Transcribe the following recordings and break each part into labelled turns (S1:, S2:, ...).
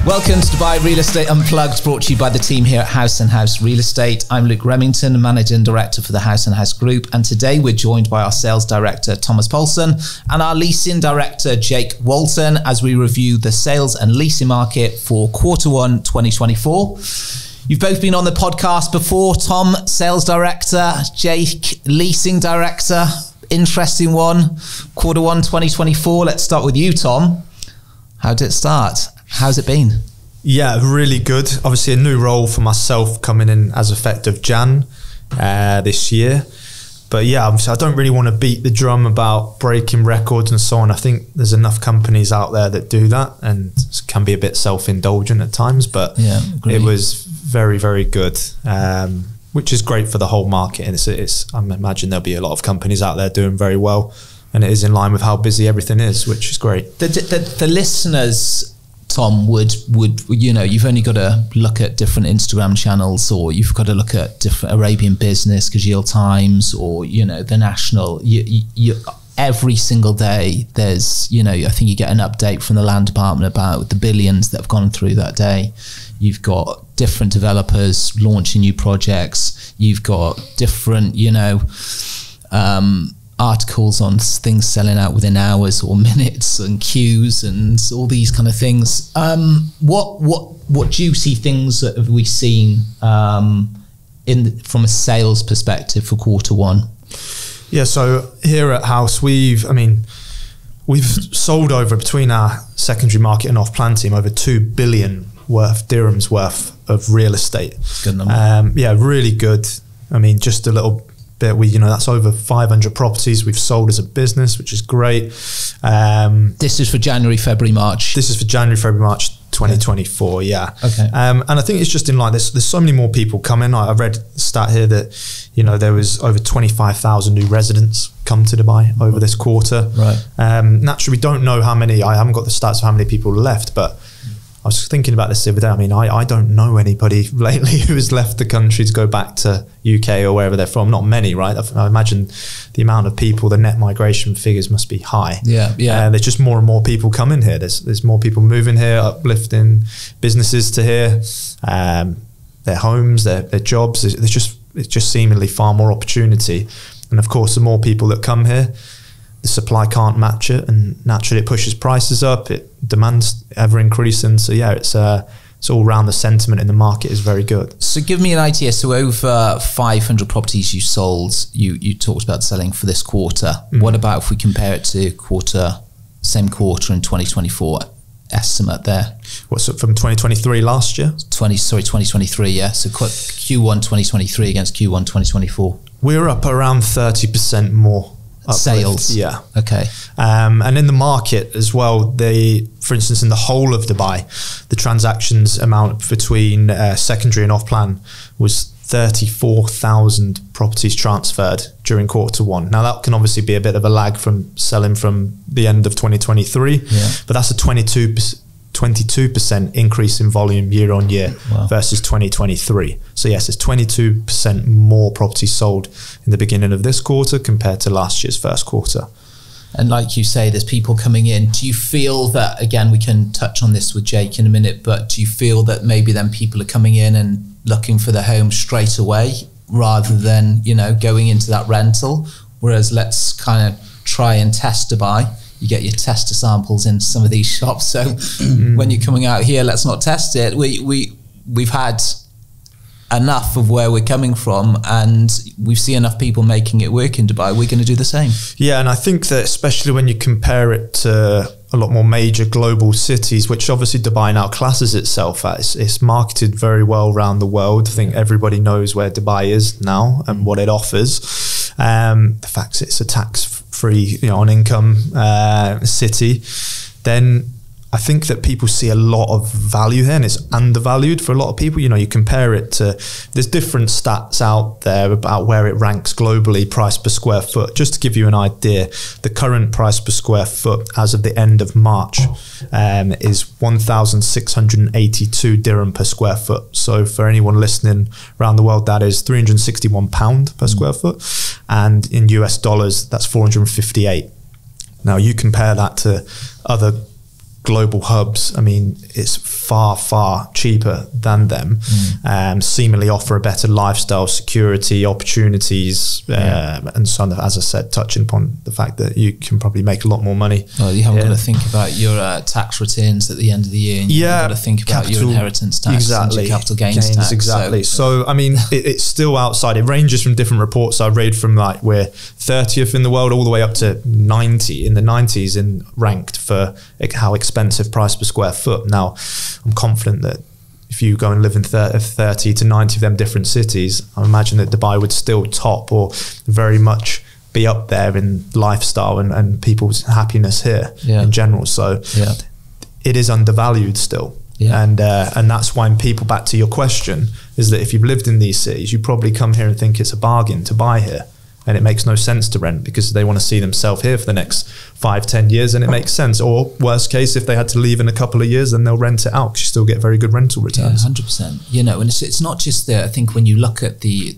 S1: Welcome to Dubai Real Estate Unplugged, brought to you by the team here at House & House Real Estate. I'm Luke Remington, Managing Director for the House & House Group, and today we're joined by our Sales Director, Thomas Poulson, and our Leasing Director, Jake Walton, as we review the sales and leasing market for Q1 2024. You've both been on the podcast before. Tom, Sales Director, Jake, Leasing Director. Interesting one. Q1 2024. Let's start with you, Tom. How did it start? How's it been?
S2: Yeah, really good. Obviously a new role for myself coming in as effective Jan this year. But yeah, obviously I don't really want to beat the drum about breaking records and so on. I think there's enough companies out there that do that and can be a bit self-indulgent at times. But yeah, it was very, very good, which is great for the whole market. And I imagine there'll be a lot of companies out there doing very well. And it is in line with how busy everything is, which is great.
S1: The listeners, Tom, would you've only got to look at different Instagram channels, or you've got to look at different Arabian Business, Kajil Times, or the National. You every single day there's I think you get an update from the land department about the billions that have gone through that day. You've got different developers launching new projects. You've got different articles on things selling out within hours or minutes, and queues and all these kind of things. What juicy things have we seen from a sales perspective for Q1?
S2: Yeah, so here at House, we've sold over, between our secondary market and off-plan team, over 2 billion dirhams worth of real estate.
S1: Good number.
S2: Yeah, really good. Just a little bit, that's over 500 properties we've sold as a business, which is great.
S1: This is for January, February, March.
S2: This is for January, February, March 2024. Yeah.
S1: Okay.
S2: And I think it's just in line. There's so many more people coming. I read a stat here that there was over 25,000 new residents come to Dubai over this quarter.
S1: Right.
S2: Naturally, we don't know how many. I haven't got the stats of how many people left, but I was thinking about this the other day. I don't know anybody lately who has left the country to go back to UK or wherever they're from. Not many, right? I imagine the amount of people, the net migration figures must be high.
S1: Yeah.
S2: There's just more and more people coming here. There's more people moving here, uplifting businesses to here, their homes, their jobs. It's just seemingly far more opportunity. And of course, the more people that come here, the supply can't match it, and naturally it pushes prices up. Demand's ever increasing. So yeah, it's all round, the sentiment in the market is very good.
S1: So give me an idea. So over 500 properties you sold, you talked about selling for this quarter. Mm-hmm. What about if we compare it to same quarter in 2024? Estimate there.
S2: What's it from 2023 last year? 2023,
S1: yeah. So Q1 2023 against Q1 2024.
S2: We're up around 30% more. Uplift.
S1: Sales.
S2: Yeah.
S1: Okay.
S2: And in the market as well, for instance, in the whole of Dubai, the transactions amount between secondary and off-plan was 34,000 properties transferred during Q1. Now that can obviously be a bit of a lag from selling from the end of 2023, but that's a 22% increase in volume year on year versus 2023. So yes, it's 22% more properties sold in the beginning of this quarter compared to last year's first quarter.
S1: And like you say, there's people coming in. Do you feel that, again, we can touch on this with Jake in a minute, but do you feel that maybe then people are coming in and looking for the home straight away rather than, going into that rental? Whereas let's kind of try and test Dubai. You get your tester samples in some of these shops. So when you're coming out here, let's not test it. We've had enough of where we're coming from, and we've seen enough people making it work in Dubai. We're going to do the same. Yeah,
S2: and I think that especially when you compare it to a lot more major global cities, which obviously Dubai now classes itself as, it's marketed very well around the world. I think everybody knows where Dubai is now and what it offers. The fact it's a tax-free, on income city, then I think that people see a lot of value here, and it's undervalued for a lot of people. You compare it to, there's different stats out there about where it ranks globally, price per square foot. Just to give you an idea, the current price per square foot as of the end of March is 1,682 dirham per square foot. So for anyone listening around the world, that is £361 per square foot. And in US dollars, that's 458. Now you compare that to other global hubs, I mean, it's far, far cheaper than them, seemingly offer a better lifestyle, security, opportunities, and so on. As I said, touching upon the fact that you can probably make a lot more money.
S1: Well, you haven't got to think about your tax returns at the end of the year. And you've got to think about your inheritance tax and your capital gains tax.
S2: Exactly. So I mean, it's still outside. It ranges from different reports. I read from like we're 30th in the world all the way up to 90 in the 90s in ranked for how expensive price per square foot. Now, I'm confident that if you go and live in 30 to 90 of them different cities, I imagine that Dubai would still top or very much be up there in lifestyle and people's happiness here in general. So it is undervalued still. And that's why people, back to your question, is that if you've lived in these cities, you probably come here and think it's a bargain to buy here. And it makes no sense to rent because they want to see themselves here for the next 5-10 years, and it makes sense. Or worst case, if they had to leave in a couple of years, then they'll rent it out because you still get very good rental returns.
S1: 100%. You know, and it's not just the, I think when you look at the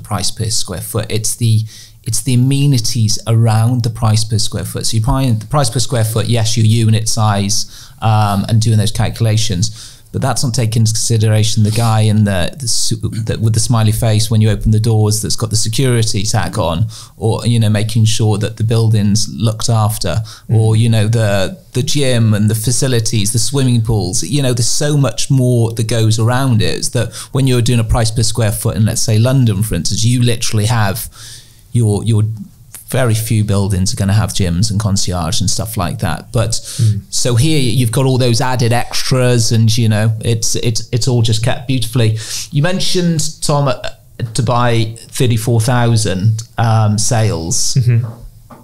S1: price per square foot, it's the amenities around the price per square foot. So you find the price per square foot, yes, your unit size, and doing those calculations, but that's not taking into consideration the guy in the with the smiley face when you open the doors that's got the security tag on, or, you know, making sure that the building's looked after, or, you know, the gym and the facilities, the swimming pools. You know, there's so much more that goes around it. It's that when you're doing a price per square foot in, let's say, London, for instance, you literally have your very few buildings are going to have gyms and concierge and stuff like that. But so here you've got all those added extras, and, you know, it's all just kept beautifully. You mentioned, Tom, Dubai 34,000 sales.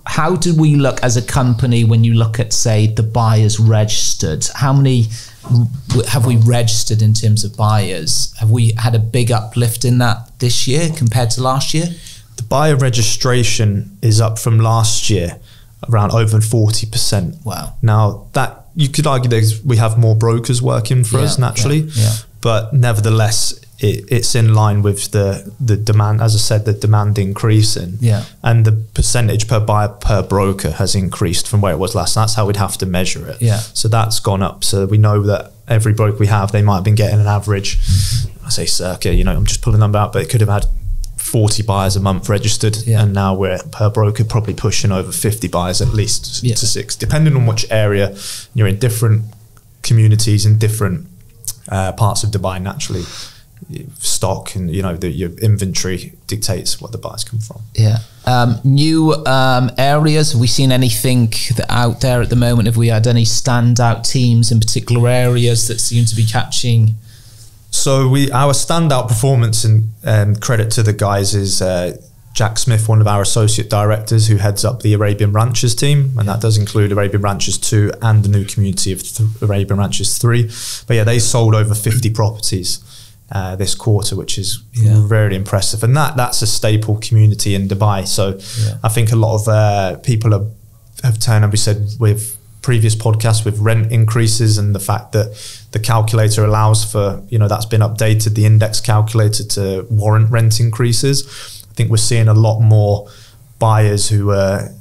S1: How do we look as a company when you look at, say, the buyers registered? How many have we registered in terms of buyers? Have we had a big uplift in that this year compared to last year?
S2: The buyer registration is up from last year around over 40%.
S1: Wow.
S2: Now, that you could argue that we have more brokers working for us naturally, but nevertheless, it's in line with the demand. As I said, the demand increasing, and the percentage per buyer per broker has increased from where it was last. That's how we'd have to measure it. So that's gone up. So we know that every broker we have, they might have been getting an average, I say circa, you know, I'm just pulling a number out, but it could have had 40 buyers a month registered, and now we're per broker probably pushing over 50 buyers at least to 6, depending on which area you're in. Different communities in different parts of Dubai, naturally, stock and, you know, your inventory dictates what the buyers come from.
S1: New areas, have we seen anything out there at the moment? Have we had any standout teams in particular areas that seem to be catching?
S2: So our standout performance, and credit to the guys, is Jack Smith, one of our associate directors, who heads up the Arabian Ranches team, and that does include Arabian Ranches 2 and the new community of Arabian Ranches 3. But yeah, they sold over 50 properties this quarter, which is very impressive, and that's a staple community in Dubai. So I think a lot of people have turned, as we said with previous podcasts, with rent increases and the fact that the calculator allows for, you know, that's been updated, the index calculator, to warrant rent increases. I think we're seeing a lot more buyers who are,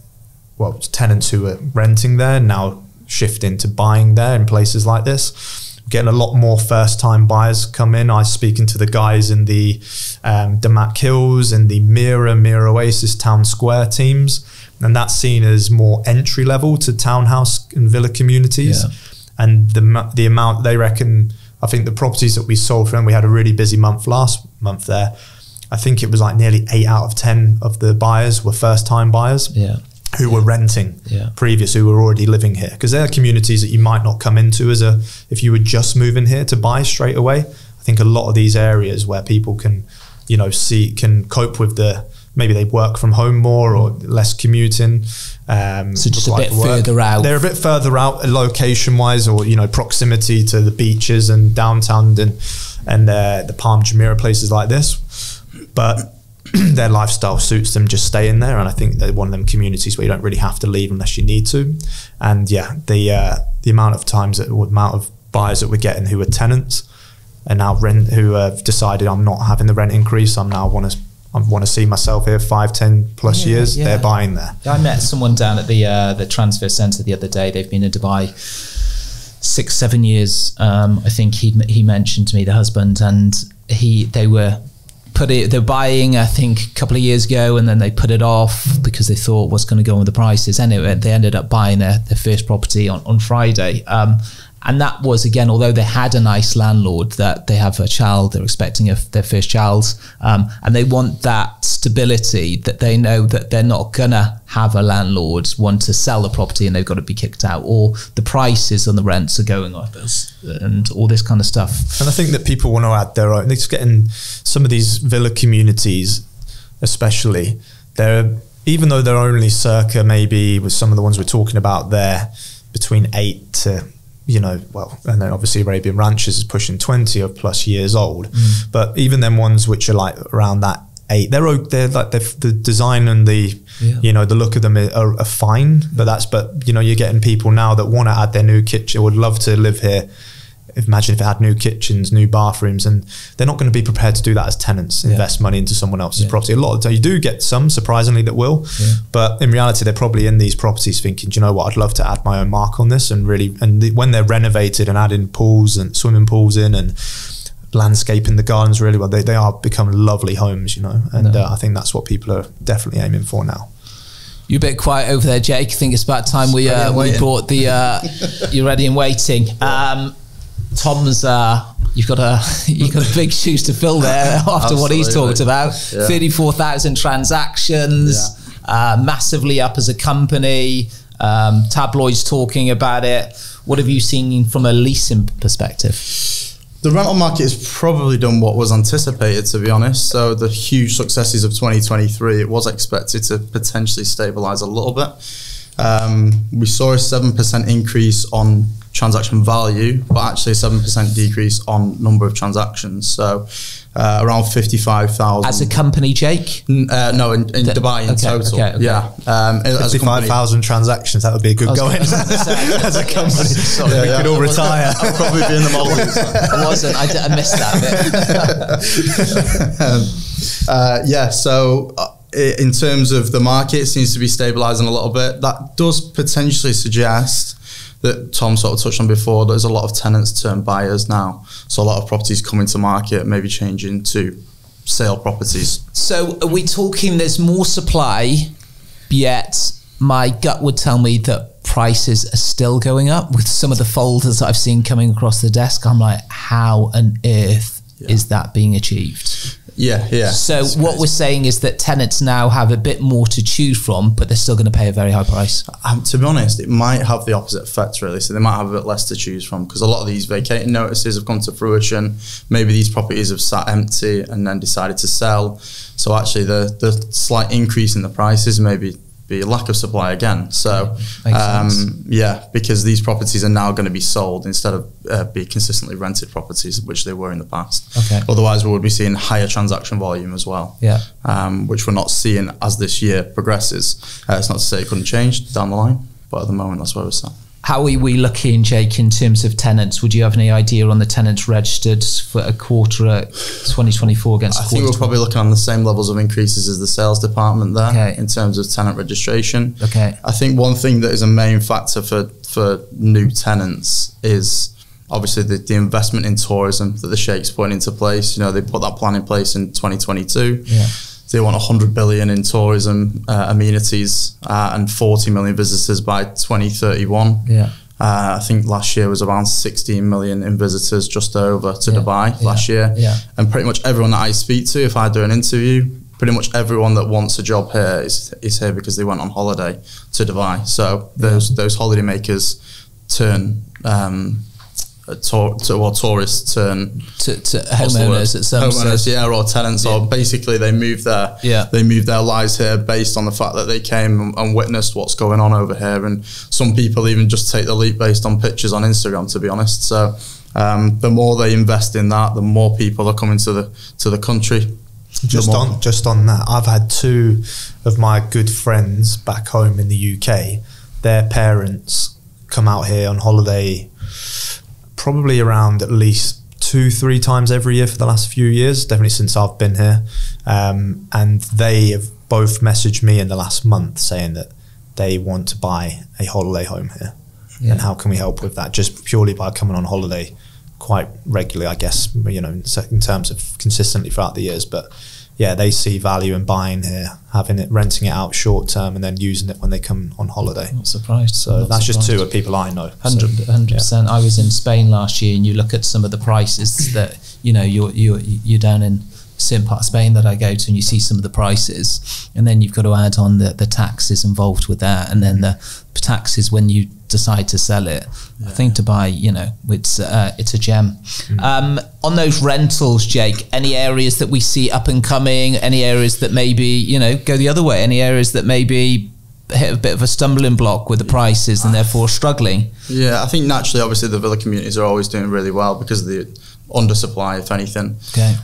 S2: well, tenants who are renting there now shifting to buying there in places like this. We're getting a lot more first-time buyers come in. I was speaking to the guys in the Damac Hills and the Mira Oasis Town Square teams, and that's seen as more entry level to townhouse and villa communities. And the amount they reckon, I think the properties that we sold for them, we had a really busy month last month there. I think it was like nearly 8 out of 10 of the buyers were first time buyers who were renting previous, who were already living here. Because there are communities that you might not come into if you were just moving here to buy straight away. I think a lot of these areas where people can, you know, can cope with maybe they work from home more or less commuting.
S1: So just a bit further out.
S2: They're a bit further out location-wise, or, you know, proximity to the beaches and downtown and the Palm Jumeirah, places like this. But their lifestyle suits them just staying there, and I think they're one of them communities where you don't really have to leave unless you need to. And the amount of times the amount of buyers that we're getting who are tenants and now who have decided, I'm not having the rent increase, I want to see myself here 5-10 plus years, they're buying there.
S1: I met someone down at the transfer centre the other day. They've been in Dubai 6-7 years. I think he mentioned to me, the husband, and they were buying, I think, a couple of years ago, and then they put it off because they thought what's going to go on with the prices. Anyway, they ended up buying their first property on Friday. And that was, again, although they had a nice landlord, that they have a child, they're expecting their first child, and they want that stability, that they know that they're not going to have a landlord want to sell the property and they've got to be kicked out, or the prices and the rents are going up and all this kind of stuff.
S2: And I think that people want to add their own. They're just getting some of these villa communities, especially, even though they're only circa, maybe with some of the ones we're talking about there, between 8 to, and then obviously Arabian Ranches is pushing 20 or plus years old. But even them ones which are like around that 8, they're like the design and the the look of them are fine. But you're getting people now that want to add their new kitchen, would love to live here. Imagine if it had new kitchens, new bathrooms, and they're not going to be prepared to do that as tenants, invest money into someone else's property. A lot of the time, you do get some, surprisingly, that will, but in reality, they're probably in these properties thinking, do you know what, I'd love to add my own mark on this, and when they're renovated and adding pools and swimming pools in and landscaping the gardens really well, they are becoming lovely homes, and I think that's what people are definitely aiming for now.
S1: You're a bit quiet over there, Jake. I think it's about time we brought the you're ready and waiting. Tom's, you've got big shoes to fill there after what he's talked about. 34,000 transactions, massively up as a company. Tabloids talking about it. What have you seen from a leasing perspective?
S3: The rental market has probably done what was anticipated, to be honest. So the huge successes of 2023, it was expected to potentially stabilise a little bit. We saw a 7% increase on transaction value, but actually a 7% decrease on number of transactions. So around 55,000. As
S1: a company, Jake?
S3: No, in Dubai in total. Okay. Yeah.
S2: 55,000 transactions, that would be a good going as a company.
S3: Sorry, we could all retire. I'll probably be in the Maldives.
S1: I wasn't. I missed that bit.
S3: So in terms of the market, it seems to be stabilising a little bit. That does potentially suggest that Tom sort of touched on before, there's a lot of tenants turn buyers now. So a lot of properties coming to market, maybe changing to sale properties.
S1: So are we talking there's more supply, yet my gut would tell me that prices are still going up? With some of the folders that I've seen coming across the desk, I'm like, how on earth is that being achieved?
S3: Yeah.
S1: So what we're saying is that tenants now have a bit more to choose from, but they're still going to pay a very high price.
S3: To be honest, it might have the opposite effect, really. So they might have a bit less to choose from, because a lot of these vacating notices have come to fruition. Maybe these properties have sat empty and then decided to sell. So actually the slight increase in the prices maybe be a lack of supply again. So because these properties are now going to be sold instead of be consistently rented properties, which they were in the past. Otherwise we would be seeing higher transaction volume as well, which we're not seeing as this year progresses. It's not to say it couldn't change down the line, but at the moment that's where we're at.
S1: How are we looking, Jake, in terms of tenants? Would you have any idea on the tenants registered for a quarter at 2024 against?
S3: I think we're probably looking on the same levels of increases as the sales department there in terms of tenant registration. I think one thing that is a main factor for new tenants is obviously the investment in tourism that the Sheikh's putting into place. They put that plan in place in 2022. They want 100 billion in tourism amenities and 40 million visitors by 2031. I think last year was around 16 million in visitors just over to Dubai last year. And pretty much everyone that I speak to, if I do an interview, pretty much everyone that wants a job here is here because they went on holiday to Dubai. So those holiday makers turn tourists turn
S1: to homeowners at some
S3: homeowners, or tenants, or basically they move their lives here based on the fact that they came and witnessed what's going on over here. And some people even just take the leap based on pictures on Instagram, to be honest. So the more they invest in that, the more people are coming to the country.
S2: Just on that, I've had 2 of my good friends back home in the UK. Their parents come out here on holiday probably around at least 2-3 times every year for the last few years, definitely since I've been here. And they have both messaged me in the last month saying that they want to buy a holiday home here. and how can we help with that, just purely by coming on holiday quite regularly, I guess, you know, in terms of consistently throughout the years. But yeah, they see value in buying here, having it, renting it out short term, and then using it when they come on holiday.
S1: Not surprised.
S2: So that's just two of people I know.
S1: 100%. I was in Spain last year, and you look at some of the prices that, you know, you're down in a certain part of Spain that I go to, and you see some of the prices, and then you've got to add on the taxes involved with that, and then the taxes when you decide to sell it. I think Dubai, you know, it's a gem. On those rentals, Jake, any areas that we see up and coming, any areas that maybe, you know, go the other way, any areas that maybe hit a bit of a stumbling block with the prices and therefore struggling?
S3: Yeah, I think naturally, obviously, the villa communities are always doing really well because of the undersupply, if anything.
S1: Okay.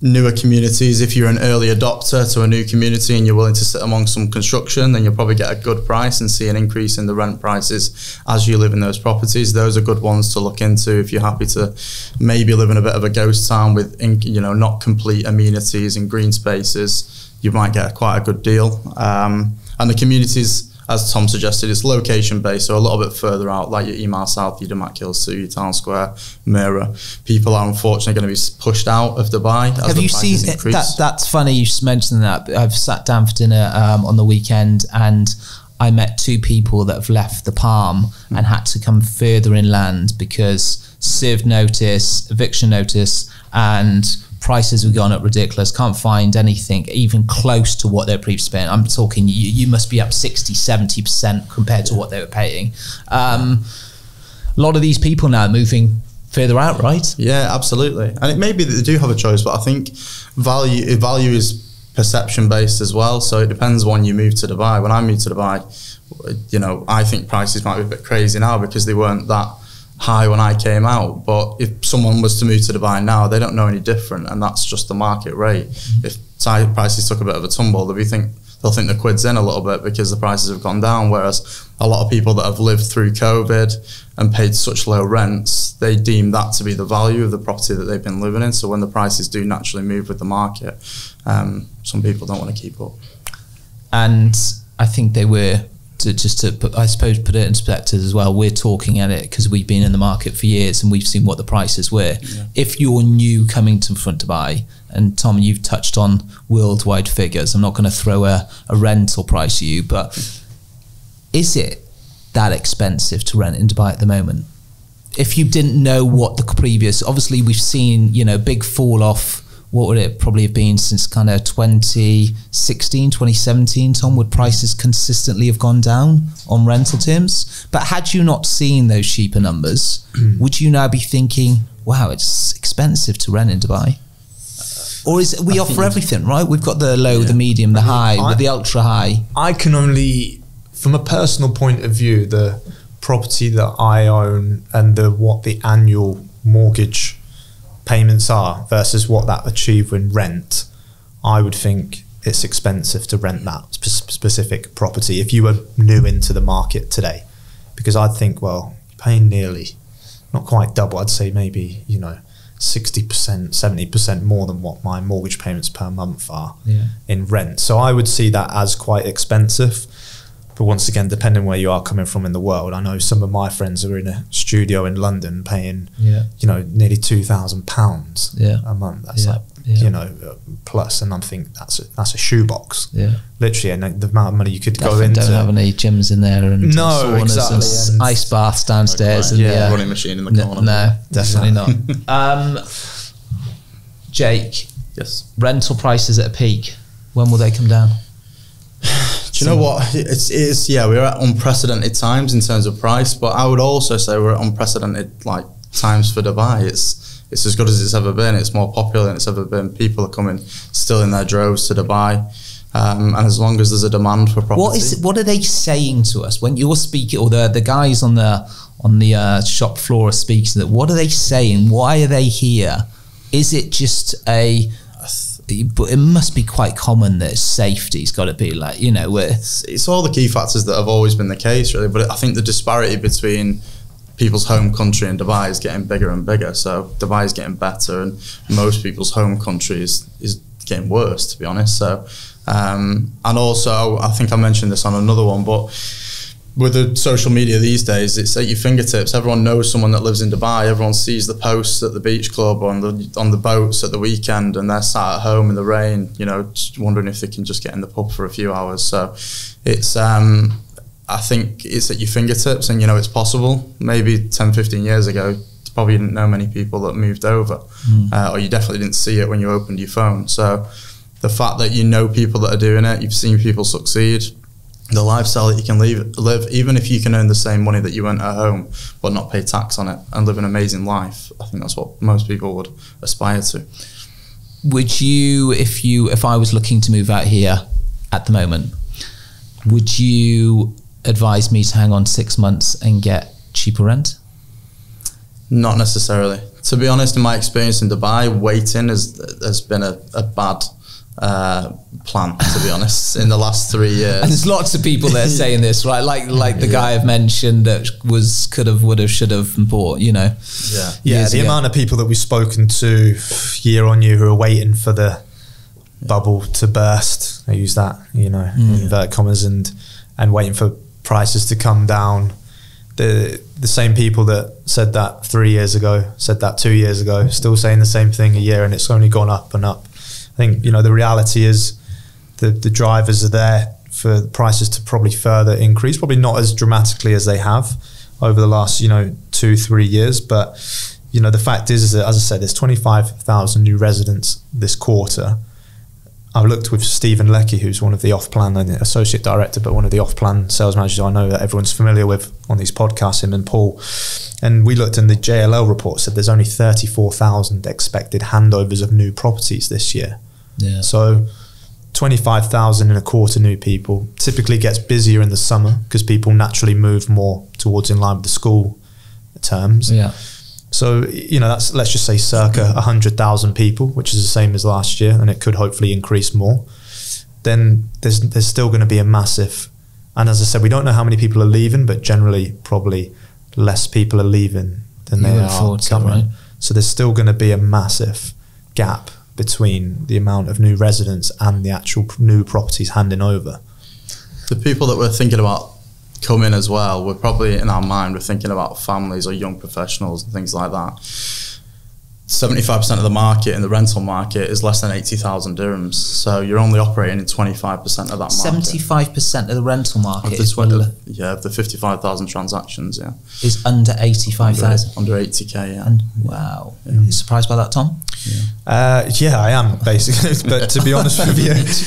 S3: Newer communities, if you're an early adopter to a new community and you're willing to sit among some construction, then you'll probably get a good price and see an increase in the rent prices as you live in those properties. Those are good ones to look into if you're happy to maybe live in a bit of a ghost town with, you know, not complete amenities and green spaces. You might get quite a good deal. And the communities, as Tom suggested, it's location based, so a little bit further out, like your Email South, your Damac Hills, your Town Square, Mira. People are unfortunately going to be pushed out of Dubai.
S1: Have you seen that? That's funny you mentioned that. I've sat down for dinner on the weekend, and I met two people that have left the Palm and had to come further inland because served notice, eviction notice, and prices have gone up ridiculous. Can't find anything even close to what they're previously paying. I'm talking, you must be up 60, 70% compared to what they were paying. A lot of these people now moving further out, right?
S3: Yeah, absolutely. And it may be that they do have a choice, but I think value is perception based as well. So it depends when you move to Dubai. When I moved to Dubai, you know, I think prices might be a bit crazy now because they weren't that high when I came out, but if someone was to move to Dubai now, they don't know any different, and that's just the market rate. If prices took a bit of a tumble, they'll think the quid's in a little bit because the prices have gone down, whereas a lot of people that have lived through COVID and paid such low rents, they deem that to be the value of the property that they've been living in. So when the prices do naturally move with the market, some people don't want to keep up.
S1: And I think they were, I suppose, put it in perspective as well, we're talking at it because we've been in the market for years and we've seen what the prices were. Yeah. If you're new coming to front Dubai, and Tom, you've touched on worldwide figures, I'm not going to throw a rental price at you, but is it that expensive to rent in Dubai at the moment? If you didn't know what the previous, obviously we've seen, you know, big fall off. What would it probably have been since kind of 2016, 2017, Tom? Would prices consistently have gone down on rental terms? But had you not seen those cheaper numbers, would you now be thinking, wow, it's expensive to rent in Dubai? Or is it, we offer everything, right? We've got the low, the medium, the high, with the ultra high.
S2: I can only, from a personal point of view, the property that I own and what the annual mortgage payments are versus what that achieved in rent, I would think it's expensive to rent that specific property if you were new into the market today, because I'd think, well, you're paying nearly, not quite double, I'd say maybe, you know, 60%, 70% more than what my mortgage payments per month are in rent. So I would see that as quite expensive. But once again, depending where you are coming from in the world, I know some of my friends are in a studio in London paying, you know, nearly £2,000 a month. That's you know, plus, and I'm thinking that's a shoebox. Literally, and the amount of money you could go into.
S1: Don't have any gyms in there and saunas and ice baths downstairs.
S3: And running machine in the corner.
S1: No, definitely not. Jake,
S3: yes.
S1: Rental prices at a peak. When will they come down?
S3: Do you know what? It's we're at unprecedented times in terms of price, but I would also say we're at unprecedented times for Dubai. It's as good as it's ever been. It's more popular than it's ever been. People are coming still in their droves to Dubai, and as long as there's a demand for property.
S1: What are they saying to us when you're speaking, or the guys on the shop floor are speaking to them? What are they saying? Why are they here? Is it just but it must be quite common that safety's got to be
S3: it's all the key factors that have always been the case, really. But I think the disparity between people's home country and Dubai is getting bigger and bigger. So Dubai is getting better, and most people's home country is getting worse, to be honest. So and also, I think I mentioned this on another one, but with the social media these days, it's at your fingertips. Everyone knows someone that lives in Dubai. Everyone sees the posts at the beach club or on the boats at the weekend, and they're sat at home in the rain, you know, just wondering if they can just get in the pub for a few hours. So it's I think it's at your fingertips, and you know, it's possible. Maybe 10, 15 years ago, you probably didn't know many people that moved over, or you definitely didn't see it when you opened your phone. So the fact that you know people that are doing it, you've seen people succeed, the lifestyle that you can live, even if you can earn the same money that you earn at home, but not pay tax on it and live an amazing life. I think that's what most people would aspire to.
S1: Would you, if I was looking to move out here at the moment, would you advise me to hang on 6 months and get cheaper rent?
S3: Not necessarily. To be honest, in my experience in Dubai, waiting has been a bad plan, to be honest, in the last 3 years.
S1: And there's lots of people that are saying this, right? Like the guy I've mentioned that could have, would have, should have bought, you know.
S2: Yeah, the amount of people that we've spoken to year on year who are waiting for the bubble to burst, I use that, you know, invert commas, and waiting for prices to come down. The same people that said that 3 years ago, said that 2 years ago, still saying the same thing a year, and it's only gone up and up. I think, you know, the reality is the drivers are there for prices to probably further increase, probably not as dramatically as they have over the last, you know, 2-3 years. But, you know, the fact is that, as I said, there's 25,000 new residents this quarter. I've looked with Stephen Leckie, who's one of the off-plan, associate director, but one of the off-plan sales managers I know that everyone's familiar with on these podcasts, him and Paul. And we looked, and the JLL report said there's only 34,000 expected handovers of new properties this year. Yeah. So 25,000 in a quarter new people. Typically gets busier in the summer because people naturally move more towards in line with the school terms. Yeah. So, you know, that's, let's just say circa 100,000 people, which is the same as last year, and it could hopefully increase more. Then there's still going to be a massive, and as I said, we don't know how many people are leaving, but generally probably less people are leaving than they are coming. Right? So there's still going to be a massive gap between the amount of new residents and the actual new properties handing over.
S3: The people that we're thinking about come in as well, we're probably in our mind, we're thinking about families or young professionals and things like that. 75% of the market in the rental market is less than 80,000 dirhams. So you're only operating in 25% of that market.
S1: 75% of the rental market
S3: of the 55,000 transactions,
S1: is under 85,000.
S3: Under 80k, yeah.
S1: And wow. Yeah. You surprised by that, Tom?
S2: Yeah, I am, basically. But to be honest with you,
S3: it's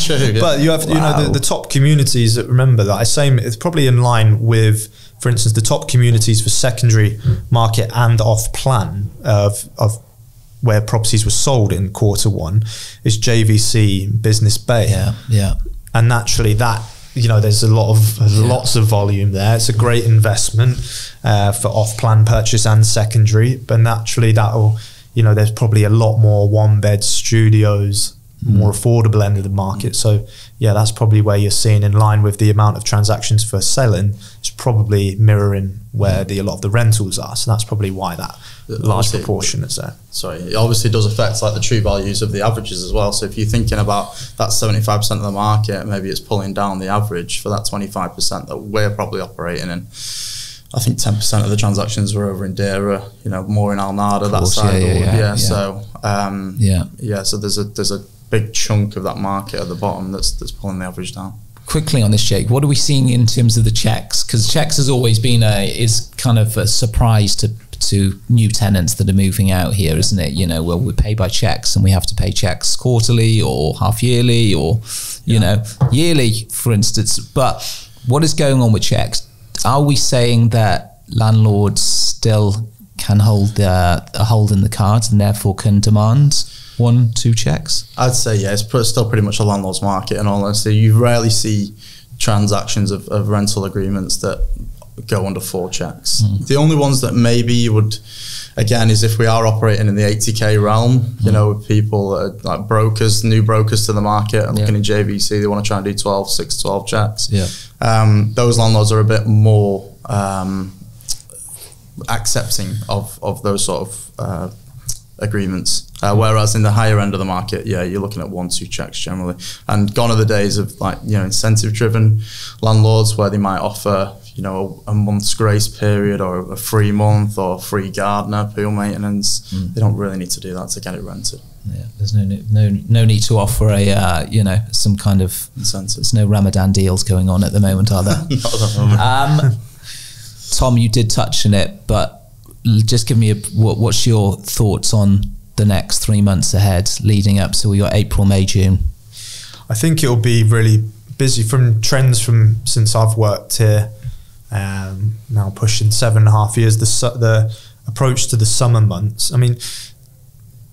S3: true. Yeah.
S2: But you have, you know, the top communities that, remember that I say it's probably in line with, for instance, the top communities for secondary market and off plan of where properties were sold in quarter 1 is JVC, Business Bay.
S1: Yeah.
S2: And naturally that, you know, there's lots of volume there. It's a great investment for off-plan purchase and secondary, but naturally that'll, you know, there's probably a lot more one-bed studios, more affordable end of the market. So yeah, that's probably where you're seeing, in line with the amount of transactions for selling, it's probably mirroring where a lot of the rentals are. So that's probably why that large proportion is there.
S3: Sorry, it obviously does affect like the true values of the averages as well. So if you're thinking about that 75% of the market, maybe it's pulling down the average for that 25% that we're probably operating in. I think 10% of the transactions were over in Dera, you know, more in Al Nada, that side. So there's a big chunk of that market at the bottom that's pulling the average down.
S1: Quickly on this, Jake, what are we seeing in terms of the cheques? Because cheques has always been is kind of a surprise to new tenants that are moving out here, isn't it? You know, well, we pay by cheques and we have to pay cheques quarterly or half yearly or, you know, yearly, for instance. But what is going on with cheques? Are we saying that landlords still can hold a hold in the cards and therefore can demand 1-2 cheques? I'd
S3: say yeah, it's still pretty much a landlord's market, in all honesty. You rarely see transactions of rental agreements that go under 4 cheques. The only ones that maybe you would, again, is if we are operating in the 80k realm, you know, with people like brokers, new brokers to the market and looking in JVC, they want to try and do 6 to 12 cheques. Those landlords are a bit more accepting of those sort of agreements. Whereas in the higher end of the market, yeah, you're looking at 1-2 checks generally. And gone are the days of like, you know, incentive-driven landlords where they might offer, you know, a month's grace period or a free month or free gardener, pool maintenance. They don't really need to do that to get it rented.
S1: Yeah, there's no need to offer a you know, some kind of
S3: incentive.
S1: There's no Ramadan deals going on at the moment, are there?
S3: Not at the moment.
S1: Tom, you did touch on it, but just give me what's your thoughts on the next 3 months ahead, leading up to your April, May, June?
S2: I think it'll be really busy from trends from since I've worked here. Now pushing 7.5 years. The approach to the summer months. I mean,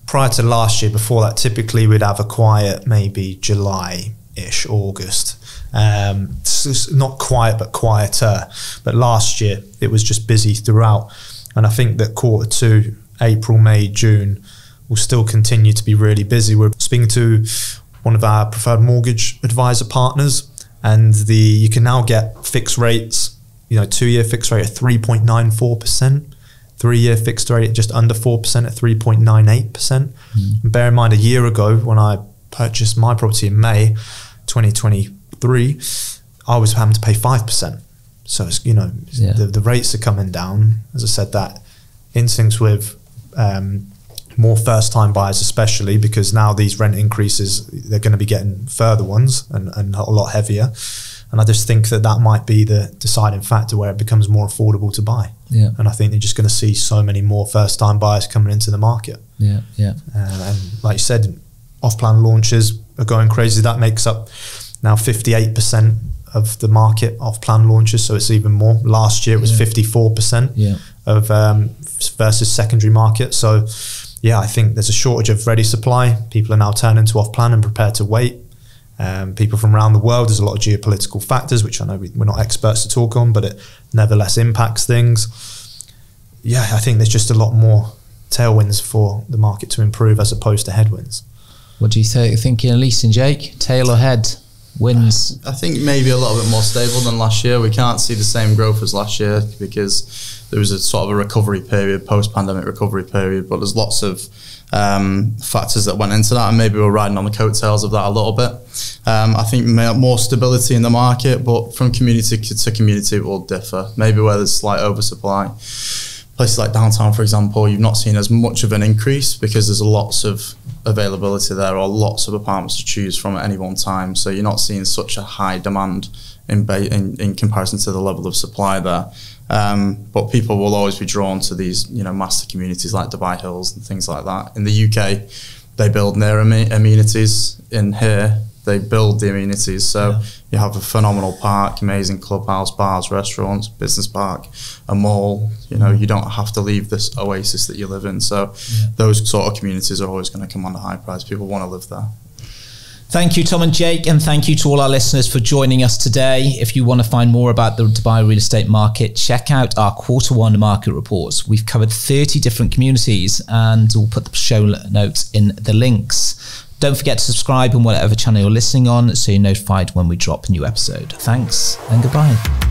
S2: prior to last year, before that, typically we'd have a quiet, maybe July-ish, August. Not quiet, but quieter. But last year, it was just busy throughout. And I think that Q2, April, May, June, will still continue to be really busy. We're speaking to one of our preferred mortgage advisor partners, and you can now get fixed rates, you know, 2-year fixed rate at 3.94%, 3-year fixed rate at just under 4% at 3.98%. And bear in mind, a year ago, when I purchased my property in May 2023, I was having to pay 5%. So, it's, you know, the rates are coming down. As I said, that instincts with more first-time buyers, especially because now these rent increases, they're going to be getting further ones and a lot heavier. And I just think that might be the deciding factor where it becomes more affordable to buy. Yeah. And I think you're just going to see so many more first-time buyers coming into the market.
S1: Yeah, yeah.
S2: And like you said, off-plan launches are going crazy. That makes up now 58% of the market off-plan launches, so it's even more. Last year it was 54% of versus secondary market. So yeah, I think there's a shortage of ready supply. People are now turning to off-plan and prepared to wait. People from around the world, there's a lot of geopolitical factors, which I know we're not experts to talk on, but it nevertheless impacts things. Yeah, I think there's just a lot more tailwinds for the market to improve as opposed to headwinds.
S1: What do you think in leasing, Jake? Tail or head? Wins?
S3: I think maybe a little bit more stable than last year. We can't see the same growth as last year because there was a sort of a recovery period, post-pandemic recovery period, but there's lots of factors that went into that, and maybe we're riding on the coattails of that a little bit. I think more stability in the market, but from community to community it will differ. Maybe where there's slight oversupply. Places like downtown, for example, you've not seen as much of an increase because there's lots of availability there, or lots of apartments to choose from at any one time. So you're not seeing such a high demand in comparison to the level of supply there. But people will always be drawn to these, you know, master communities like Dubai Hills and things like that. In the UK, they build near amenities. In here, they build the amenities. So you have a phenomenal park, amazing clubhouse, bars, restaurants, business park, a mall. You know, you don't have to leave this oasis that you live in. So those sort of communities are always going to come on a high price. People want to live there.
S1: Thank you, Tom and Jake, and thank you to all our listeners for joining us today. If you want to find more about the Dubai real estate market, check out our Q1 market reports. We've covered 30 different communities, and we'll put the show notes in the links. Don't forget to subscribe on whatever channel you're listening on so you're notified when we drop a new episode. Thanks and goodbye.